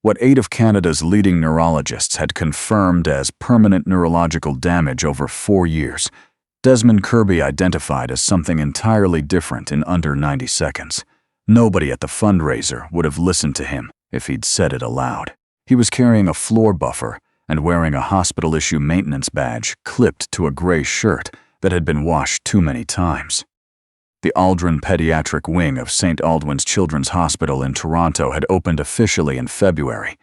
what 8 of Canada's leading neurologists had confirmed as permanent neurological damage over 4 years, Desmond Kirby identified as something entirely different in under 90 seconds. Nobody at the fundraiser would have listened to him if he'd said it aloud. He was carrying a floor buffer and wearing a hospital-issue maintenance badge clipped to a gray shirt that had been washed too many times. The Aldrin Pediatric Wing of St. Aldwyn's Children's Hospital in Toronto had opened officially in February,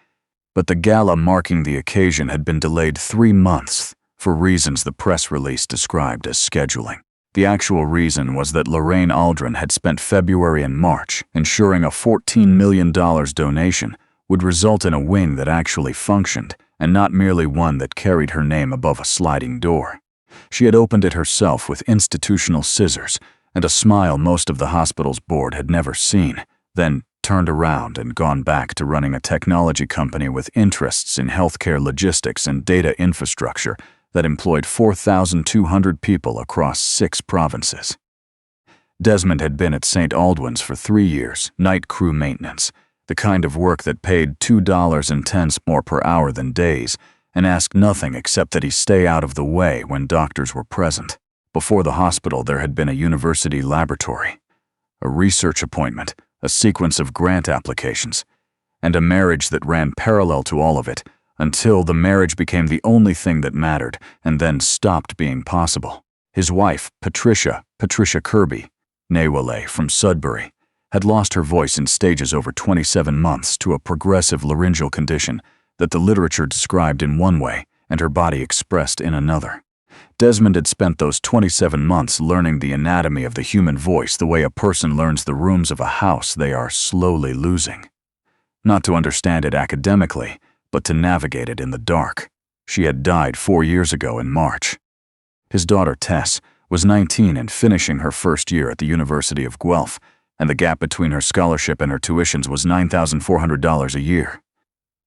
but the gala marking the occasion had been delayed 3 months for reasons the press release described as scheduling. The actual reason was that Lorraine Aldrin had spent February and March ensuring a $14 million donation would result in a wing that actually functioned and not merely one that carried her name above a sliding door. She had opened it herself with institutional scissors and a smile most of the hospital's board had never seen, then turned around and gone back to running a technology company with interests in healthcare logistics and data infrastructure that employed 4,200 people across 6 provinces. Desmond had been at St. Aldwyn's for 3 years, night crew maintenance, the kind of work that paid $2.10 more per hour than days, and asked nothing except that he stay out of the way when doctors were present. Before the hospital, there had been a university laboratory, a research appointment, a sequence of grant applications, and a marriage that ran parallel to all of it until the marriage became the only thing that mattered and then stopped being possible. His wife, Patricia Kirby, Nawale from Sudbury, had lost her voice in stages over 27 months to a progressive laryngeal condition that the literature described in one way and her body expressed in another. Desmond had spent those 27 months learning the anatomy of the human voice the way a person learns the rooms of a house they are slowly losing. Not to understand it academically, but to navigate it in the dark. She had died 4 years ago in March. His daughter Tess was 19 and finishing her first year at the University of Guelph, and the gap between her scholarship and her tuitions was $9,400 a year.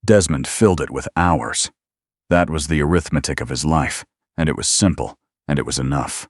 Desmond filled it with hours. That was the arithmetic of his life, and it was simple, and it was enough.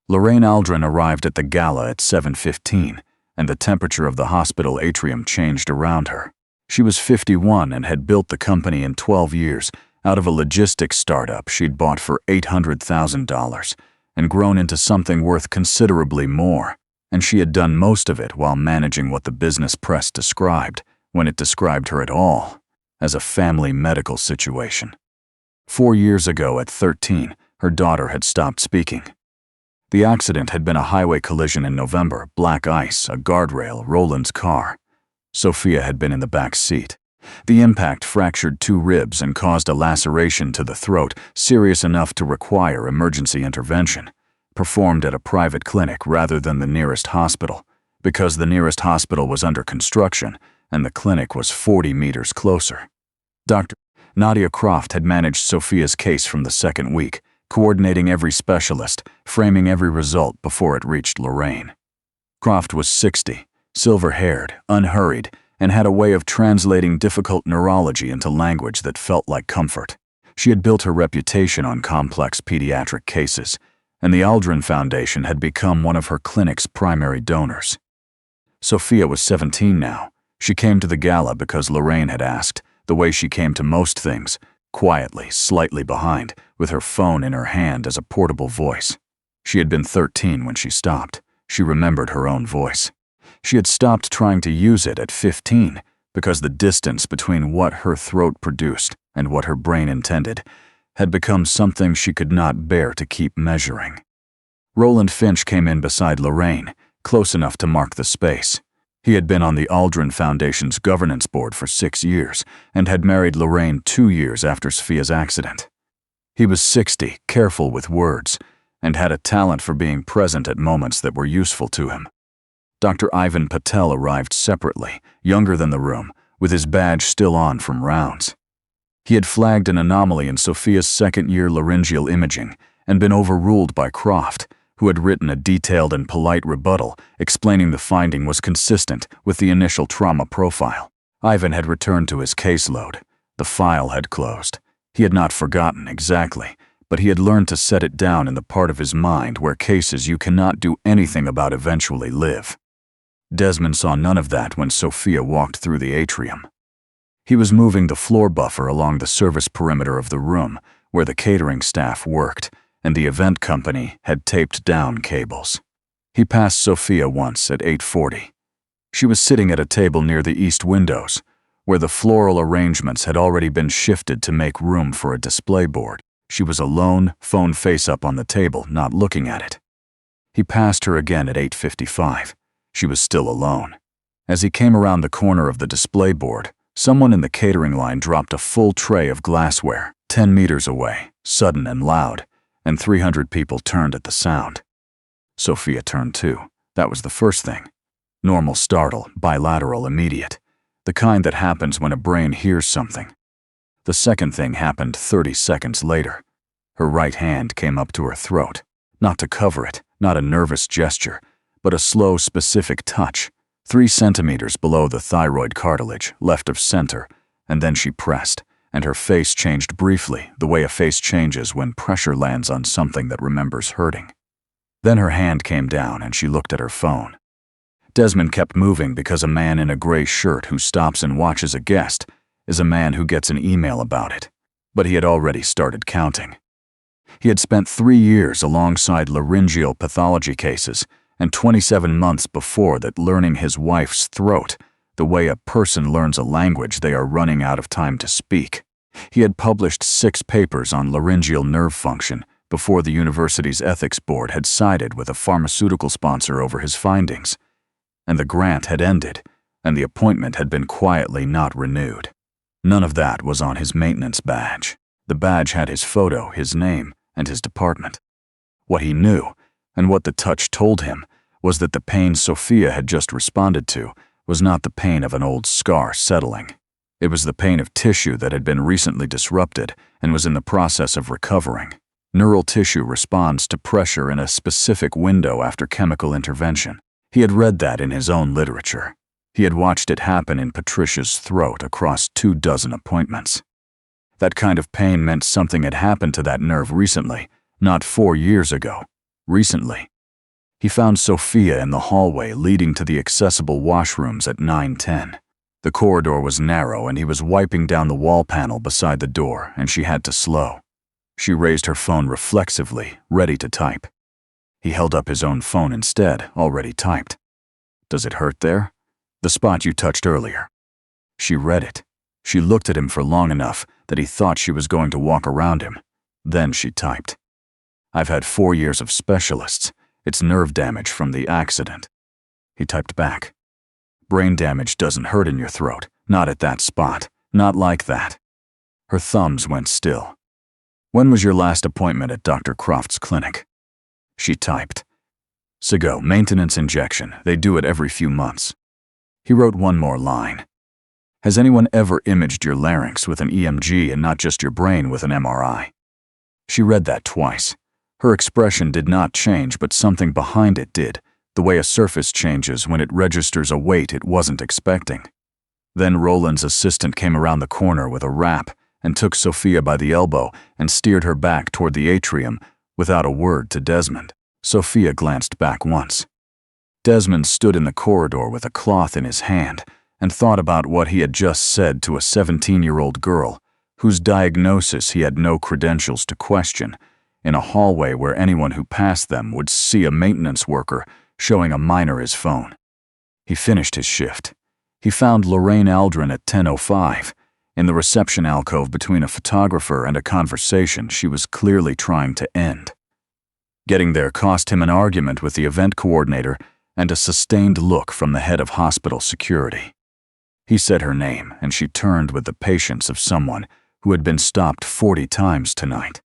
Lorraine Aldrin arrived at the gala at 7:15, and the temperature of the hospital atrium changed around her. She was 51 and had built the company in 12 years out of a logistics startup she'd bought for $800,000 and grown into something worth considerably more, and she had done most of it while managing what the business press described, when it described her at all, as a family medical situation. 4 years ago at 13, her daughter had stopped speaking. The accident had been a highway collision in November, black ice, a guardrail, Roland's car. Sophia had been in the back seat. The impact fractured 2 ribs and caused a laceration to the throat, serious enough to require emergency intervention, performed at a private clinic rather than the nearest hospital, because the nearest hospital was under construction and the clinic was 40 meters closer. Dr. Nadia Croft had managed Sophia's case from the second week, coordinating every specialist, framing every result before it reached Lorraine. Croft was 60, silver-haired, unhurried, and had a way of translating difficult neurology into language that felt like comfort. She had built her reputation on complex pediatric cases, and the Aldrin Foundation had become one of her clinic's primary donors. Sophia was 17 now. She came to the gala because Lorraine had asked, the way she came to most things, quietly, slightly behind, with her phone in her hand as a portable voice. She had been 13 when she stopped. She remembered her own voice. She had stopped trying to use it at 15 because the distance between what her throat produced and what her brain intended had become something she could not bear to keep measuring. Roland Finch came in beside Lorraine, close enough to mark the space. He had been on the Aldrin Foundation's governance board for 6 years and had married Lorraine 2 years after Sophia's accident. He was 60, careful with words, and had a talent for being present at moments that were useful to him. Dr. Ivan Patel arrived separately, younger than the room, with his badge still on from rounds. He had flagged an anomaly in Sophia's second-year laryngeal imaging and been overruled by Croft, who had written a detailed and polite rebuttal explaining the finding was consistent with the initial trauma profile. Ivan had returned to his caseload. The file had closed. He had not forgotten exactly, but he had learned to set it down in the part of his mind where cases you cannot do anything about eventually live. Desmond saw none of that when Sophia walked through the atrium. He was moving the floor buffer along the service perimeter of the room where the catering staff worked, and the event company had taped down cables. He passed Sophia once at 8:40. She was sitting at a table near the east windows, where the floral arrangements had already been shifted to make room for a display board. She was alone, phone face up on the table, not looking at it. He passed her again at 8:55. She was still alone. As he came around the corner of the display board, someone in the catering line dropped a full tray of glassware, 10 meters away, sudden and loud, and 300 people turned at the sound. Sophia turned too. That was the first thing. Normal startle, bilateral, immediate. The kind that happens when a brain hears something. The second thing happened 30 seconds later. Her right hand came up to her throat, not to cover it, not a nervous gesture, but a slow, specific touch, 3 centimeters below the thyroid cartilage, left of center, and then she pressed, and her face changed briefly, the way a face changes when pressure lands on something that remembers hurting. Then her hand came down and she looked at her phone. Desmond kept moving because a man in a gray shirt who stops and watches a guest is a man who gets an email about it. But he had already started counting. He had spent 3 years alongside laryngeal pathology cases, and 27 months before that learning his wife's throat, the way a person learns a language they are running out of time to speak. He had published 6 papers on laryngeal nerve function before the university's ethics board had sided with a pharmaceutical sponsor over his findings. And the grant had ended, and the appointment had been quietly not renewed. None of that was on his maintenance badge. The badge had his photo, his name, and his department. What he knew, and what the touch told him, was that the pain Sophia had just responded to was not the pain of an old scar settling. It was the pain of tissue that had been recently disrupted and was in the process of recovering. Neural tissue responds to pressure in a specific window after chemical intervention. He had read that in his own literature. He had watched it happen in Patricia's throat across 24 appointments. That kind of pain meant something had happened to that nerve recently, not 4 years ago. Recently. He found Sophia in the hallway leading to the accessible washrooms at 9:10. The corridor was narrow and he was wiping down the wall panel beside the door, and she had to slow. She raised her phone reflexively, ready to type. He held up his own phone instead, already typed. "Does it hurt there?" "The spot you touched earlier." She read it. She looked at him for long enough that he thought she was going to walk around him. Then she typed. "I've had 4 years of specialists. It's nerve damage from the accident." He typed back. "Brain damage doesn't hurt in your throat. Not at that spot. Not like that." Her thumbs went still. "When was your last appointment at Dr. Croft's clinic?" She typed. "Sigo, maintenance injection. They do it every few months." He wrote one more line. "Has anyone ever imaged your larynx with an EMG and not just your brain with an MRI?" She read that twice. Her expression did not change, but something behind it did, the way a surface changes when it registers a weight it wasn't expecting. Then Roland's assistant came around the corner with a wrap and took Sophia by the elbow and steered her back toward the atrium without a word to Desmond. Sophia glanced back once. Desmond stood in the corridor with a cloth in his hand and thought about what he had just said to a 17-year-old girl whose diagnosis he had no credentials to question, in a hallway where anyone who passed them would see a maintenance worker showing a minor his phone. He finished his shift. He found Lorraine Aldrin at 10:05, in the reception alcove between a photographer and a conversation she was clearly trying to end. Getting there cost him an argument with the event coordinator and a sustained look from the head of hospital security. He said her name, and she turned with the patience of someone who had been stopped 40 times tonight.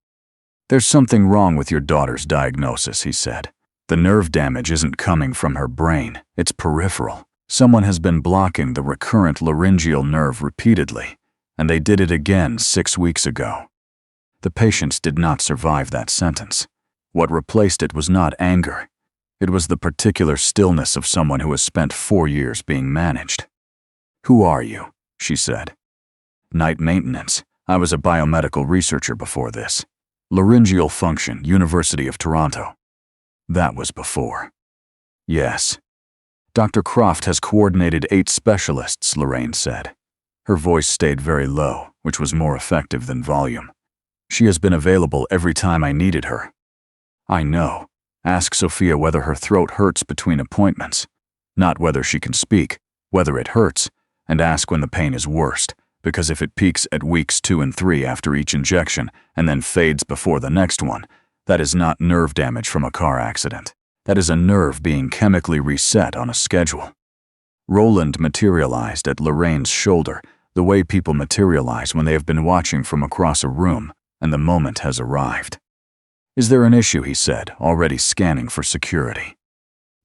"There's something wrong with your daughter's diagnosis," he said. "The nerve damage isn't coming from her brain, it's peripheral. Someone has been blocking the recurrent laryngeal nerve repeatedly, and they did it again 6 weeks ago." The patients did not survive that sentence. What replaced it was not anger. It was the particular stillness of someone who has spent 4 years being managed. "Who are you?" she said. "Night maintenance. I was a biomedical researcher before this. Laryngeal function, University of Toronto." That was before. "Yes. Dr. Croft has coordinated 8 specialists," Lorraine said. Her voice stayed very low, which was more effective than volume. "She has been available every time I needed her." "I know. Ask Sophia whether her throat hurts between appointments. Not whether she can speak, whether it hurts, and ask when the pain is worst, because if it peaks at weeks 2 and 3 after each injection and then fades before the next one, that is not nerve damage from a car accident. That is a nerve being chemically reset on a schedule." Roland materialized at Lorraine's shoulder, the way people materialize when they have been watching from across a room and the moment has arrived. "Is there an issue?" he said, already scanning for security.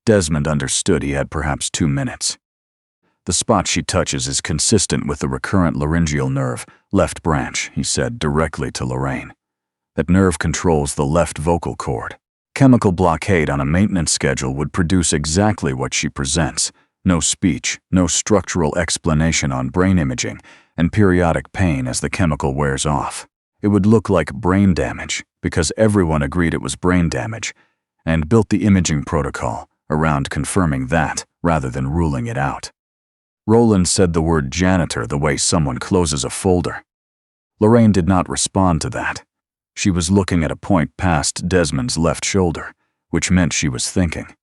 Desmond understood he had perhaps 2 minutes. "The spot she touches is consistent with the recurrent laryngeal nerve, left branch," he said directly to Lorraine. "That nerve controls the left vocal cord. Chemical blockade on a maintenance schedule would produce exactly what she presents: no speech, no structural explanation on brain imaging, and periodic pain as the chemical wears off. It would look like brain damage, because everyone agreed it was brain damage, and built the imaging protocol around confirming that rather than ruling it out." Roland said the word janitor the way someone closes a folder. Lorraine did not respond to that. She was looking at a point past Desmond's left shoulder, which meant she was thinking.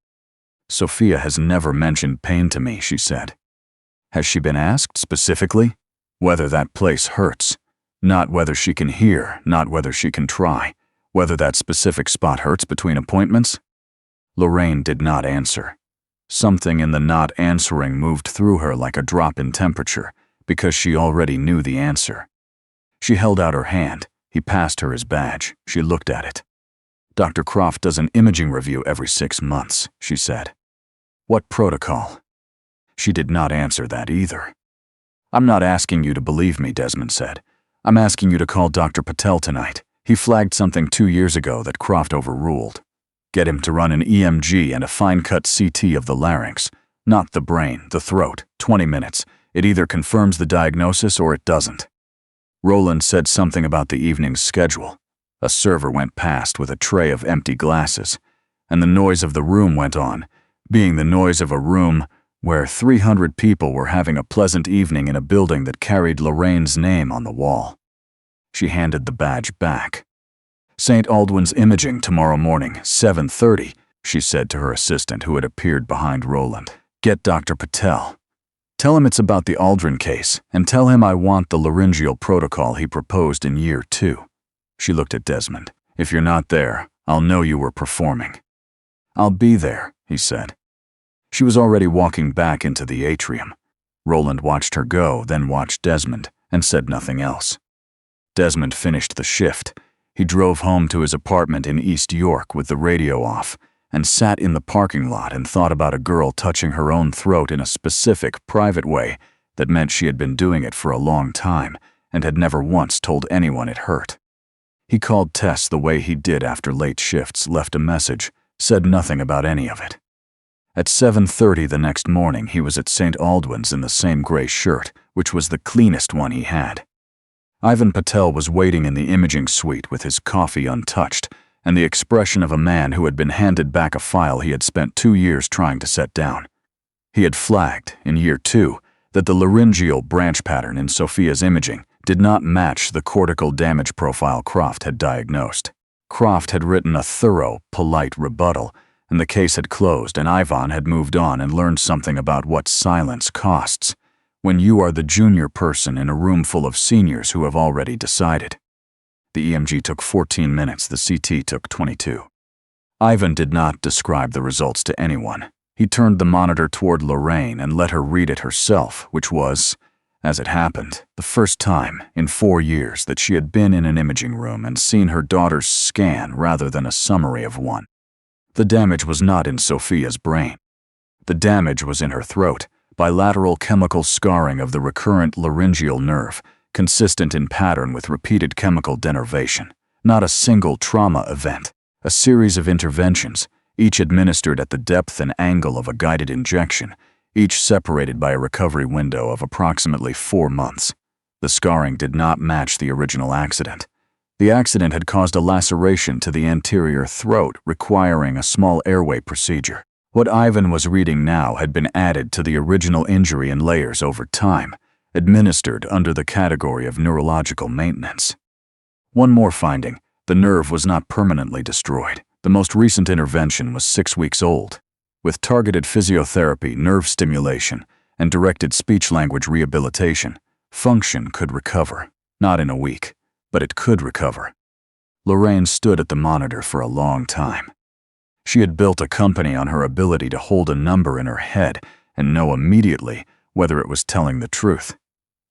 "Sophia has never mentioned pain to me," she said. "Has she been asked specifically? Whether that place hurts. Not whether she can hear, not whether she can try. Whether that specific spot hurts between appointments?" Lorraine did not answer. Something in the not answering moved through her like a drop in temperature, because she already knew the answer. She held out her hand. He passed her his badge. She looked at it. "Dr. Croft does an imaging review every 6 months, she said. "What protocol?" She did not answer that either. "I'm not asking you to believe me," Desmond said. "I'm asking you to call Dr. Patel tonight. He flagged something 2 years ago that Croft overruled. Get him to run an EMG and a fine-cut CT of the larynx, not the brain, the throat, 20 minutes. It either confirms the diagnosis or it doesn't." Roland said something about the evening's schedule. A server went past with a tray of empty glasses, and the noise of the room went on, being the noise of a room where 300 people were having a pleasant evening in a building that carried Lorraine's name on the wall. She handed the badge back. "St. Aldwyn's imaging tomorrow morning, 7:30, she said to her assistant who had appeared behind Roland. "Get Dr. Patel. Tell him it's about the Aldrin case, and tell him I want the laryngeal protocol he proposed in year 2. She looked at Desmond. "If you're not there, I'll know you were performing." "I'll be there," he said. She was already walking back into the atrium. Roland watched her go, then watched Desmond, and said nothing else. Desmond finished the shift. He drove home to his apartment in East York with the radio off, and sat in the parking lot and thought about a girl touching her own throat in a specific, private way that meant she had been doing it for a long time and had never once told anyone it hurt. He called Tess the way he did after late shifts, left a message, said nothing about any of it. At 7:30 the next morning, he was at St. Aldwyn's in the same gray shirt, which was the cleanest one he had. Ivan Patel was waiting in the imaging suite with his coffee untouched and the expression of a man who had been handed back a file he had spent 2 years trying to set down. He had flagged, in year 2, that the laryngeal branch pattern in Sophia's imaging did not match the cortical damage profile Croft had diagnosed. Croft had written a thorough, polite rebuttal, and the case had closed, and Ivan had moved on and learned something about what silence costs when you are the junior person in a room full of seniors who have already decided. The EMG took 14 minutes, the CT took 22. Ivan did not describe the results to anyone. He turned the monitor toward Lorraine and let her read it herself, which was, as it happened, the first time in 4 years that she had been in an imaging room and seen her daughter's scan rather than a summary of one. The damage was not in Sophia's brain. The damage was in her throat, bilateral chemical scarring of the recurrent laryngeal nerve, consistent in pattern with repeated chemical denervation. Not a single trauma event, a series of interventions, each administered at the depth and angle of a guided injection, each separated by a recovery window of approximately 4 months. The scarring did not match the original accident. The accident had caused a laceration to the anterior throat, requiring a small airway procedure. What Ivan was reading now had been added to the original injury in layers over time, administered under the category of neurological maintenance. One more finding: the nerve was not permanently destroyed. The most recent intervention was 6 weeks old. With targeted physiotherapy, nerve stimulation, and directed speech-language rehabilitation, function could recover. Not in a week, but it could recover. Lorraine stood at the monitor for a long time. She had built a company on her ability to hold a number in her head and know immediately whether it was telling the truth.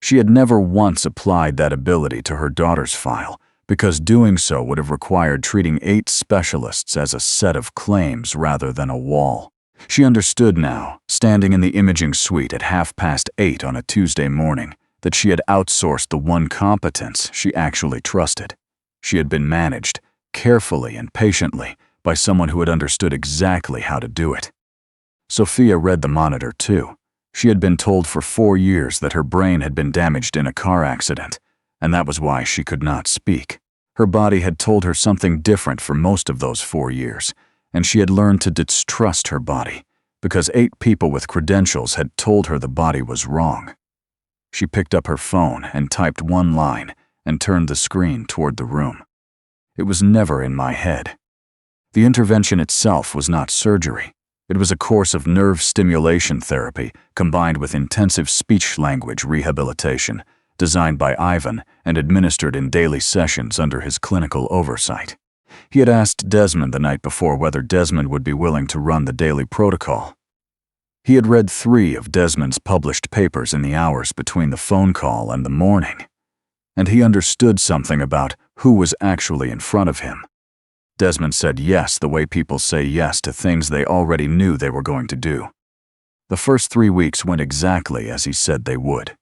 She had never once applied that ability to her daughter's file, because doing so would have required treating 8 specialists as a set of claims rather than a wall. She understood now, standing in the imaging suite at 8:30 on a Tuesday morning, that she had outsourced the one competence she actually trusted. She had been managed, carefully and patiently, by someone who had understood exactly how to do it. Sophia read the monitor too. She had been told for 4 years that her brain had been damaged in a car accident, and that was why she could not speak. Her body had told her something different for most of those 4 years, and she had learned to distrust her body, because 8 people with credentials had told her the body was wrong. She picked up her phone and typed one line and turned the screen toward the room. It was never in my head. The intervention itself was not surgery. It was a course of nerve stimulation therapy combined with intensive speech-language rehabilitation, designed by Ivan and administered in daily sessions under his clinical oversight. He had asked Desmond the night before whether Desmond would be willing to run the daily protocol. He had read 3 of Desmond's published papers in the hours between the phone call and the morning, and he understood something about who was actually in front of him. Desmond said yes the way people say yes to things they already knew they were going to do. The first 3 weeks went exactly as he said they would.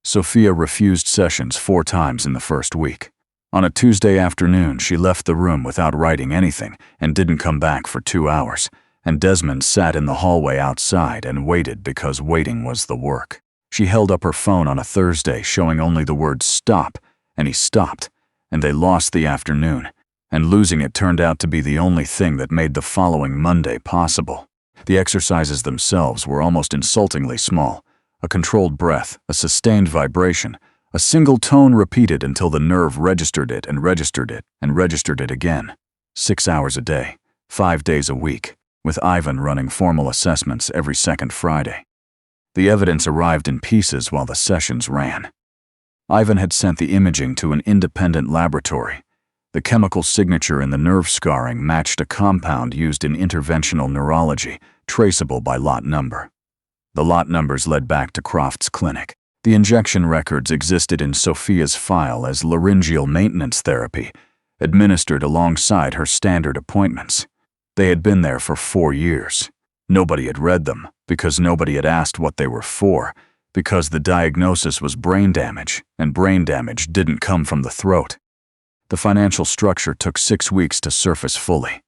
Sophia refused sessions 4 times in the first week. On a Tuesday afternoon, she left the room without writing anything and didn't come back for 2 hours, and Desmond sat in the hallway outside and waited because waiting was the work. She held up her phone on a Thursday showing only the word stop, and he stopped, and they lost the afternoon, and losing it turned out to be the only thing that made the following Monday possible. The exercises themselves were almost insultingly small: a controlled breath, a sustained vibration, a single tone repeated until the nerve registered it and registered it and registered it again. 6 hours a day, 5 days a week, with Ivan running formal assessments every second Friday. The evidence arrived in pieces while the sessions ran. Ivan had sent the imaging to an independent laboratory. The chemical signature in the nerve scarring matched a compound used in interventional neurology, traceable by lot number. The lot numbers led back to Croft's clinic. The injection records existed in Sophia's file as laryngeal maintenance therapy, administered alongside her standard appointments. They had been there for 4 years. Nobody had read them, because nobody had asked what they were for, because the diagnosis was brain damage, and brain damage didn't come from the throat. The financial structure took 6 weeks to surface fully.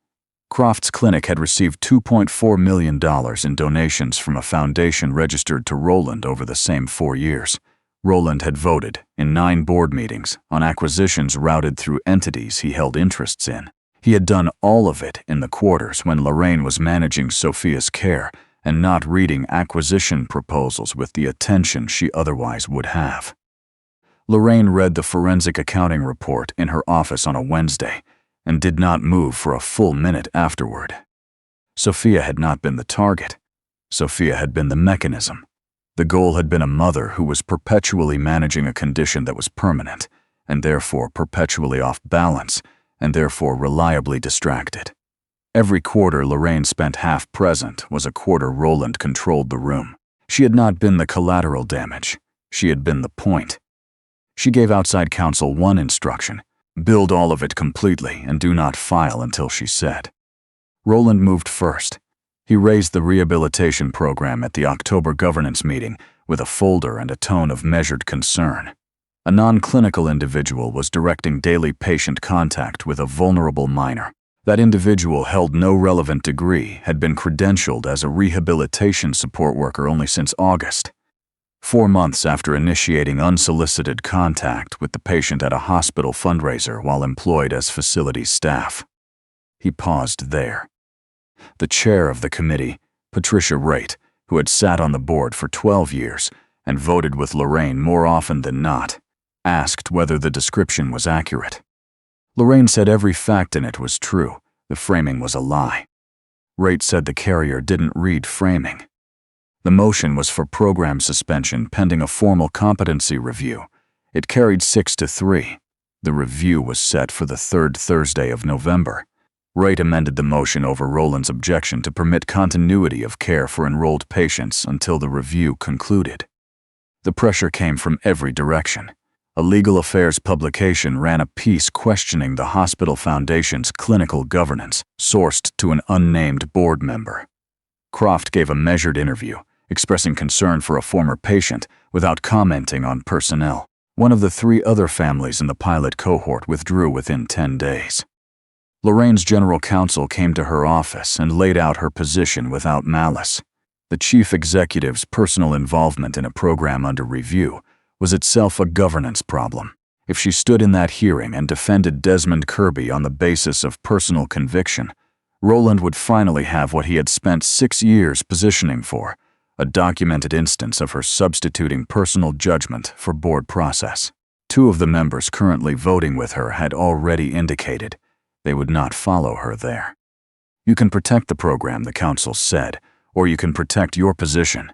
Croft's clinic had received $2.4 million in donations from a foundation registered to Roland over the same 4 years. Roland had voted, in 9 board meetings, on acquisitions routed through entities he held interests in. He had done all of it in the quarters when Lorraine was managing Sophia's care and not reading acquisition proposals with the attention she otherwise would have. Lorraine read the forensic accounting report in her office on a Wednesday and did not move for a full minute afterward. Sophia had not been the target. Sophia had been the mechanism. The goal had been a mother who was perpetually managing a condition that was permanent, and therefore perpetually off balance, and therefore reliably distracted. Every quarter Lorraine spent half present was a quarter Roland controlled the room. She had not been the collateral damage. She had been the point. She gave outside counsel one instruction: build all of it completely and do not file until she said. Roland moved first. He raised the rehabilitation program at the October governance meeting with a folder and a tone of measured concern. A non-clinical individual was directing daily patient contact with a vulnerable minor. That individual held no relevant degree, had been credentialed as a rehabilitation support worker only since August. 4 months after initiating unsolicited contact with the patient at a hospital fundraiser while employed as facility staff. He paused there. The chair of the committee, Patricia Raitt, who had sat on the board for 12 years and voted with Lorraine more often than not, asked whether the description was accurate. Lorraine said every fact in it was true. The framing was a lie. Rate said the carrier didn't read framing. The motion was for program suspension pending a formal competency review. It carried 6-3. The review was set for the third Thursday of November. Rate amended the motion over Rowland's objection to permit continuity of care for enrolled patients until the review concluded. The pressure came from every direction. A legal affairs publication ran a piece questioning the hospital foundation's clinical governance, sourced to an unnamed board member. Croft gave a measured interview, expressing concern for a former patient without commenting on personnel. One of the 3 other families in the pilot cohort withdrew within 10 days. Lorraine's general counsel came to her office and laid out her position without malice. The chief executive's personal involvement in a program under review was itself a governance problem. If she stood in that hearing and defended Desmond Kirby on the basis of personal conviction, Rowland would finally have what he had spent 6 years positioning for, a documented instance of her substituting personal judgment for board process. 2 of the members currently voting with her had already indicated they would not follow her there. You can protect the program, the council said, or you can protect your position.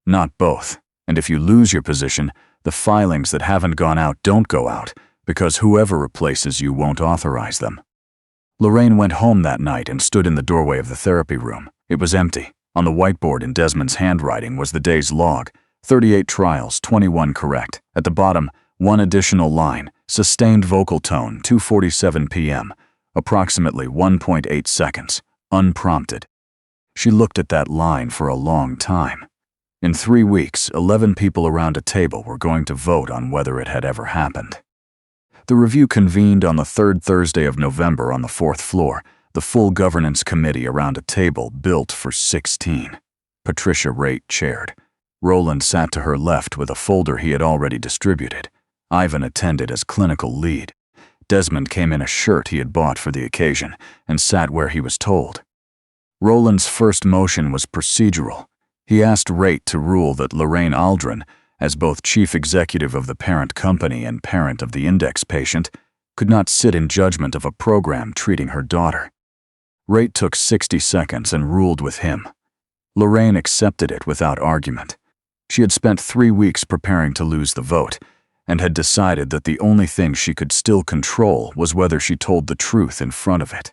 Not both. And if you lose your position, the filings that haven't gone out don't go out, because whoever replaces you won't authorize them. Lorraine went home that night and stood in the doorway of the therapy room. It was empty. On the whiteboard in Desmond's handwriting was the day's log, 38 trials, 21 correct. At the bottom, 1 additional line, sustained vocal tone, 2:47 p.m., approximately 1.8 seconds, unprompted. She looked at that line for a long time. In 3 weeks, 11 people around a table were going to vote on whether it had ever happened. The review convened on the 3rd Thursday of November on the 4th floor, the full governance committee around a table built for 16. Patricia Rate chaired. Rowland sat to her left with a folder he had already distributed. Ivan attended as clinical lead. Desmond came in a shirt he had bought for the occasion and sat where he was told. Rowland's first motion was procedural. He asked Rate to rule that Lorraine Aldrin, as both chief executive of the parent company and parent of the index patient, could not sit in judgment of a program treating her daughter. Rate took 60 seconds and ruled with him. Lorraine accepted it without argument. She had spent 3 weeks preparing to lose the vote, and had decided that the only thing she could still control was whether she told the truth in front of it.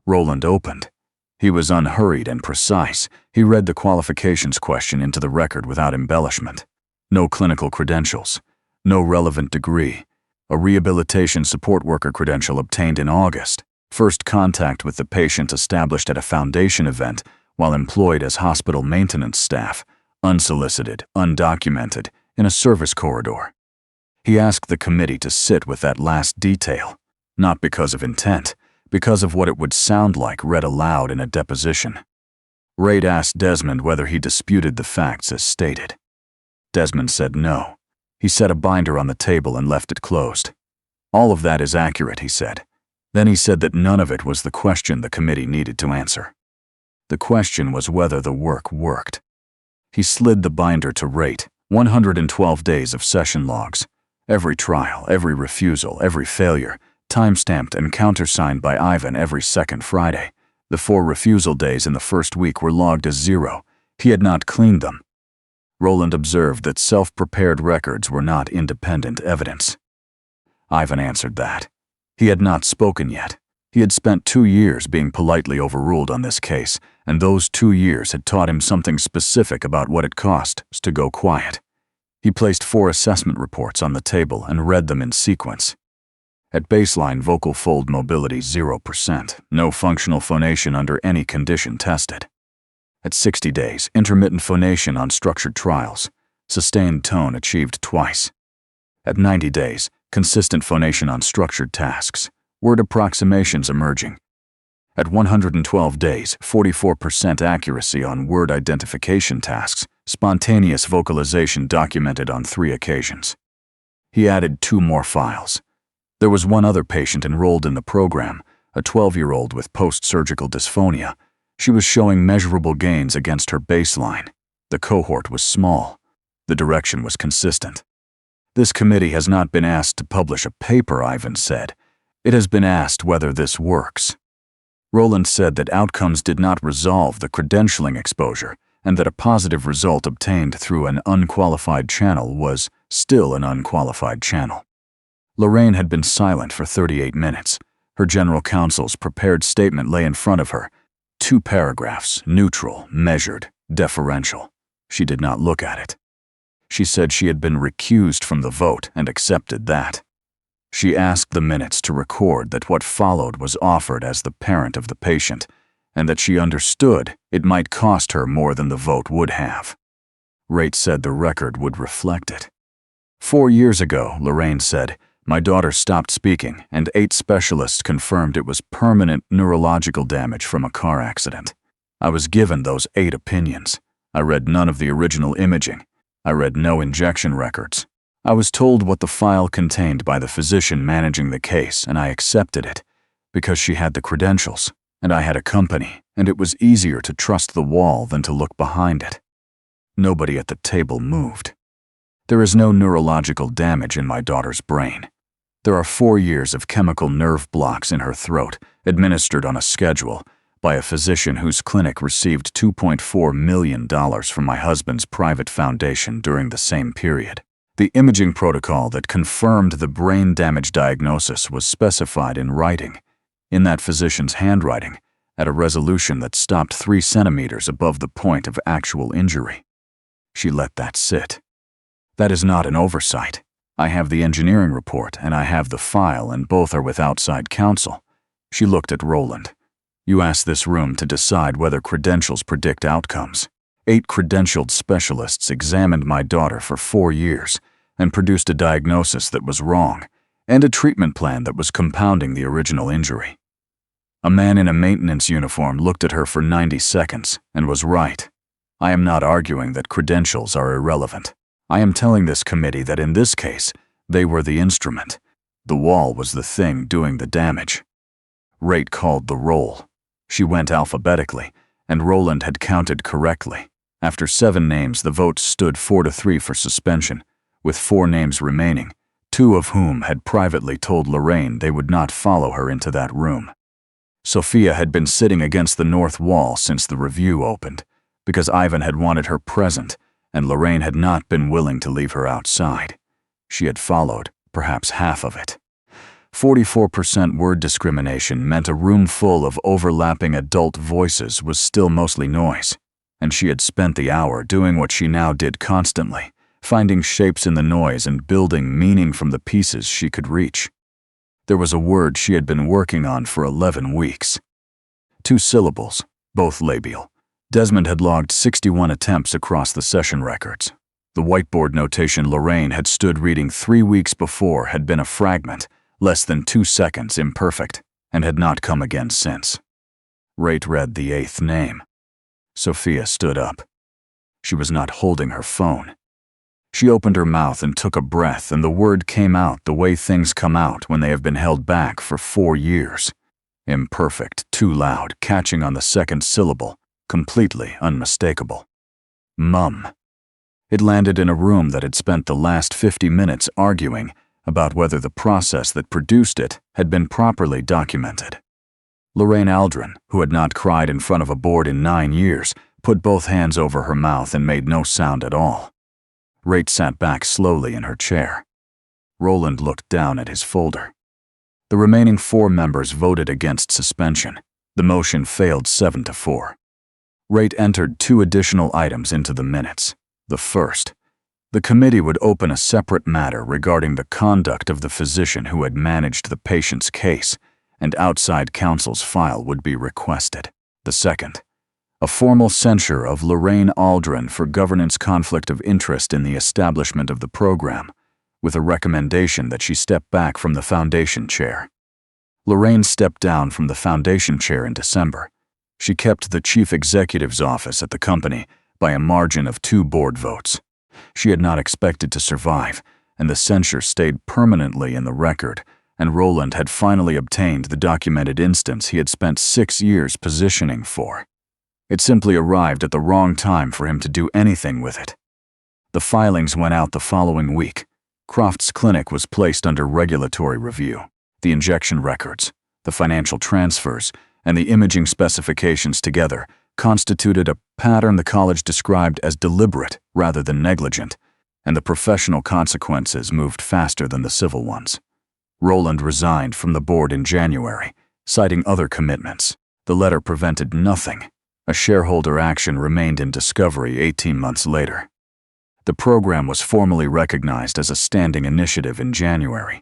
Rowland opened. He was unhurried and precise. He read the qualifications question into the record without embellishment. No clinical credentials. No relevant degree. A rehabilitation support worker credential obtained in August. First contact with the patient established at a foundation event while employed as hospital maintenance staff. Unsolicited, undocumented, in a service corridor. He asked the committee to sit with that last detail, not because of intent, because of what it would sound like read aloud in a deposition. Rate asked Desmond whether he disputed the facts as stated. Desmond said no. He set a binder on the table and left it closed. All of that is accurate, he said. Then he said that none of it was the question the committee needed to answer. The question was whether the work worked. He slid the binder to Rate, 112 days of session logs. Every trial, every refusal, every failure, time-stamped and countersigned by Ivan every second Friday. The 4 refusal days in the first week were logged as 0. He had not cleaned them. Rowland observed that self-prepared records were not independent evidence. Ivan answered that. He had not spoken yet. He had spent 2 years being politely overruled on this case, and those 2 years had taught him something specific about what it costs to go quiet. He placed 4 assessment reports on the table and read them in sequence. At baseline, vocal fold mobility 0%, no functional phonation under any condition tested. At 60 days, intermittent phonation on structured trials, sustained tone achieved twice. At 90 days, consistent phonation on structured tasks, word approximations emerging. At 112 days, 44% accuracy on word identification tasks, spontaneous vocalization documented on 3 occasions. He added 2 more files. There was one other patient enrolled in the program, a 12-year-old with post-surgical dysphonia. She was showing measurable gains against her baseline. The cohort was small. The direction was consistent. "This committee has not been asked to publish a paper," Ivan said. "It has been asked whether this works." Roland said that outcomes did not resolve the credentialing exposure, and that a positive result obtained through an unqualified channel was still an unqualified channel. Lorraine had been silent for 38 minutes. Her general counsel's prepared statement lay in front of her. 2 paragraphs, neutral, measured, deferential. She did not look at it. She said she had been recused from the vote and accepted that. She asked the minutes to record that what followed was offered as the parent of the patient, and that she understood it might cost her more than the vote would have. Rate said the record would reflect it. 4 years ago, Lorraine said, my daughter stopped speaking, and 8 specialists confirmed it was permanent neurological damage from a car accident. I was given those 8 opinions. I read none of the original imaging. I read no injection records. I was told what the file contained by the physician managing the case, and I accepted it, because she had the credentials, and I had a company, and it was easier to trust the wall than to look behind it. Nobody at the table moved. There is no neurological damage in my daughter's brain. There are 4 years of chemical nerve blocks in her throat, administered on a schedule, by a physician whose clinic received $2.4 million from my husband's private foundation during the same period. The imaging protocol that confirmed the brain damage diagnosis was specified in writing, in that physician's handwriting, at a resolution that stopped 3 centimeters above the point of actual injury. She let that sit. That is not an oversight. I have the engineering report and I have the file, and both are with outside counsel. She looked at Roland. You asked this room to decide whether credentials predict outcomes. 8 credentialed specialists examined my daughter for 4 years and produced a diagnosis that was wrong and a treatment plan that was compounding the original injury. A man in a maintenance uniform looked at her for 90 seconds and was right. I am not arguing that credentials are irrelevant. I am telling this committee that in this case, they were the instrument. The wall was the thing doing the damage. Rate called the roll. She went alphabetically, and Roland had counted correctly. After 7 names, the vote stood 4-3 for suspension, with 4 names remaining, 2 of whom had privately told Lorraine they would not follow her into that room. Sophia had been sitting against the north wall since the review opened, because Ivan had wanted her present, and Lorraine had not been willing to leave her outside. She had followed, perhaps half of it. 44% word discrimination meant a room full of overlapping adult voices was still mostly noise, and she had spent the hour doing what she now did constantly, finding shapes in the noise and building meaning from the pieces she could reach. There was a word she had been working on for 11 weeks. 2 syllables, both labial. Desmond had logged 61 attempts across the session records. The whiteboard notation Lorraine had stood reading 3 weeks before had been a fragment, less than 2 seconds imperfect, and had not come again since. Rate read the 8th name. Sophia stood up. She was not holding her phone. She opened her mouth and took a breath, and the word came out the way things come out when they have been held back for 4 years. Imperfect, too loud, catching on the 2nd syllable, completely unmistakable. Mum. It landed in a room that had spent the last 50 minutes arguing about whether the process that produced it had been properly documented. Lorraine Aldrin, who had not cried in front of a board in 9 years, put both hands over her mouth and made no sound at all. Rate sat back slowly in her chair. Roland looked down at his folder. The remaining 4 members voted against suspension. The motion failed 7-4. Rate entered 2 additional items into the minutes. The first, the committee would open a separate matter regarding the conduct of the physician who had managed the patient's case, and outside counsel's file would be requested. The second, a formal censure of Lorraine Aldrin for governance conflict of interest in the establishment of the program, with a recommendation that she step back from the foundation chair. Lorraine stepped down from the foundation chair in December. She kept the chief executive's office at the company by a margin of 2 board votes. She had not expected to survive, and the censure stayed permanently in the record, and Roland had finally obtained the documented instance he had spent 6 years positioning for. It simply arrived at the wrong time for him to do anything with it. The filings went out the following week. Croft's clinic was placed under regulatory review. The injection records, the financial transfers, and the imaging specifications together constituted a pattern the college described as deliberate rather than negligent, and the professional consequences moved faster than the civil ones. Rowland resigned from the board in January, citing other commitments. The letter prevented nothing. A shareholder action remained in discovery 18 months later. The program was formally recognized as a standing initiative in January.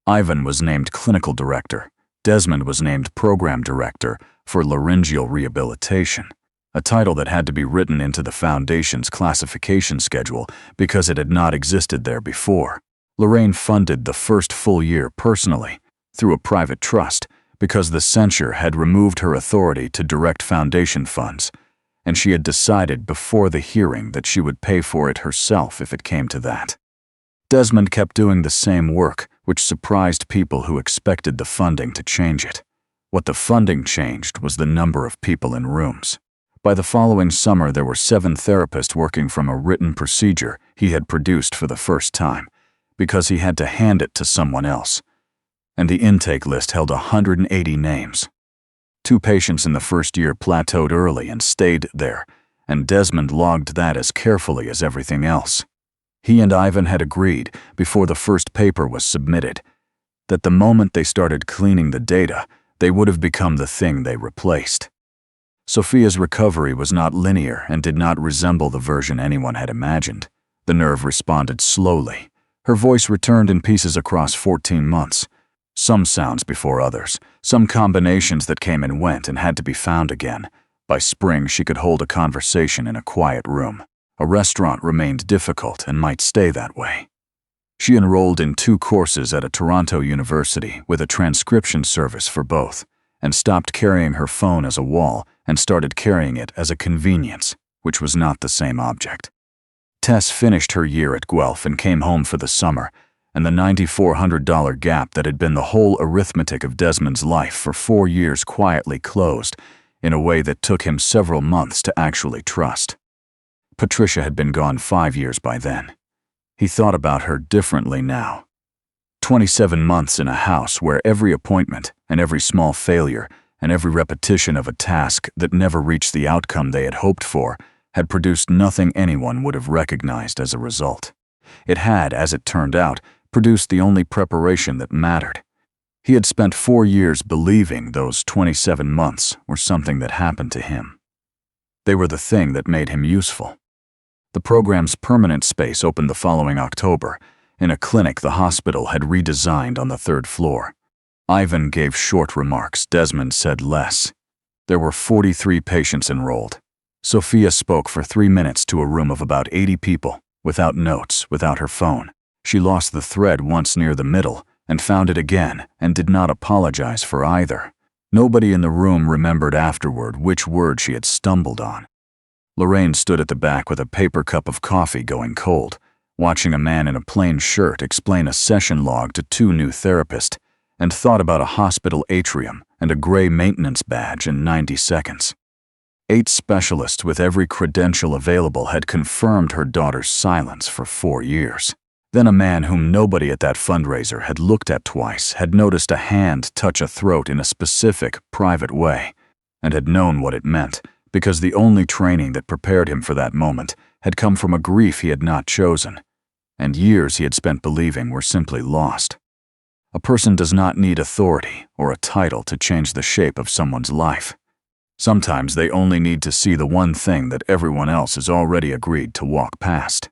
Ivan was named clinical director. Desmond was named program director for laryngeal rehabilitation, a title that had to be written into the foundation's classification schedule because it had not existed there before. Lorraine funded the first full year personally, through a private trust, because the censure had removed her authority to direct foundation funds, and she had decided before the hearing that she would pay for it herself if it came to that. Desmond kept doing the same work, which surprised people who expected the funding to change it. What the funding changed was the number of people in rooms. By the following summer, there were 7 therapists working from a written procedure he had produced for the first time, because he had to hand it to someone else. And the intake list held 180 names. 2 patients in the first year plateaued early and stayed there, and Desmond logged that as carefully as everything else. He and Ivan had agreed, before the first paper was submitted, that the moment they started cleaning the data, they would have become the thing they replaced. Sophia's recovery was not linear and did not resemble the version anyone had imagined. The nerve responded slowly. Her voice returned in pieces across 14 months. Some sounds before others, some combinations that came and went and had to be found again. By spring, she could hold a conversation in a quiet room. A restaurant remained difficult and might stay that way. She enrolled in 2 courses at a Toronto university with a transcription service for both, and stopped carrying her phone as a wall and started carrying it as a convenience, which was not the same object. Tess finished her year at Guelph and came home for the summer, and the $9,400 gap that had been the whole arithmetic of Desmond's life for 4 years quietly closed in a way that took him several months to actually trust. Patricia had been gone 5 years by then. He thought about her differently now. 27 months in a house where every appointment and every small failure and every repetition of a task that never reached the outcome they had hoped for had produced nothing anyone would have recognized as a result. It had, as it turned out, produced the only preparation that mattered. He had spent 4 years believing those 27 months were something that happened to him. They were the thing that made him useful. The program's permanent space opened the following October, in a clinic the hospital had redesigned on the 3rd floor. Ivan gave short remarks. Desmond said less. There were 43 patients enrolled. Sophia spoke for 3 minutes to a room of about 80 people, without notes, without her phone. She lost the thread once near the middle, and found it again, and did not apologize for either. Nobody in the room remembered afterward which word she had stumbled on. Lorraine stood at the back with a paper cup of coffee going cold, watching a man in a plain shirt explain a session log to 2 new therapists, and thought about a hospital atrium and a gray maintenance badge in 90 seconds. 8 specialists with every credential available had confirmed her daughter's silence for 4 years. Then a man whom nobody at that fundraiser had looked at twice had noticed a hand touch a throat in a specific, private way, and had known what it meant, because the only training that prepared him for that moment had come from a grief he had not chosen, and years he had spent believing were simply lost. A person does not need authority or a title to change the shape of someone's life. Sometimes they only need to see the one thing that everyone else has already agreed to walk past.